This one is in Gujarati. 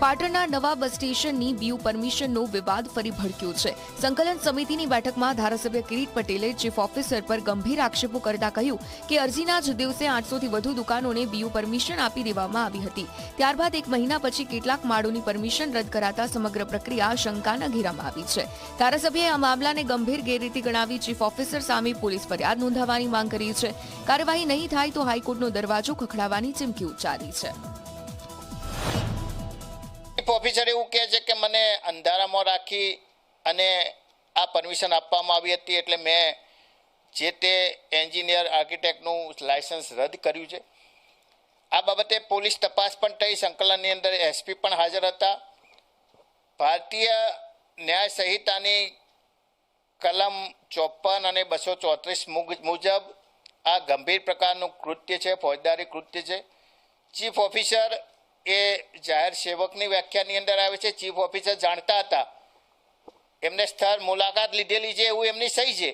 પાટણના નવા બસ સ્ટેશનની બીયુ પરમિશનનો વિવાદ ફરી ભડક્યો છે। સંકલન સમિતિની બેઠકમાં ધારાસભ્ય કિરીટ પટેલે ચીફ ઓફિસર પર ગંભીર આક્ષેપો કરતા કહ્યું કે અરજીના જ દિવસે 800થી વધુ દુકાનોને બીયુ પરમિશન આપી દેવામાં આવી હતી। ત્યારબાદ એક મહિના પછી કેટલાક માળોની પરમિશન રદ કરાતા સમગ્ર પ્રક્રિયા શંકાના ઘેરામાં આવી છે। ધારાસભ્યએ આ મામલાને ગંભીર ગેરરીતિ ગણાવી ચીફ ઓફિસર સામે પોલીસ ફરિયાદ નોંધાવવાની માંગ કરી છે। કાર્યવાહી નહીં થાય તો હાઈકોર્ટનો દરવાજો ખખડાવવાની ચીમકી ઉચ્ચારી છે। ઓફિસર એવું કહે છે કે મને અંધારામાં રાખી અને આ પરમિશન આપવામાં આવી હતી, એટલે મેં જે તે એન્જિનિયર આર્કિટેક્ટનું લાયસન્સ રદ કર્યું છે। આ બાબતે પોલીસ તપાસ પણ થઈ, સંકલનની અંદર એસપી પણ હાજર હતા। ભારતીય ન્યાય સંહિતાની કલમ 54 અને 234 મુજબ આ ગંભીર પ્રકારનું કૃત્ય છે, ફોજદારી કૃત્ય છે। ચીફ ઓફિસર એ જાહેર સેવકની વ્યાખ્યાની અંદર આવે છે। ચીફ ઓફિસર જાણતા હતા, એમને સ્થળ મુલાકાત લીધેલી છે એવું એમની સહી છે।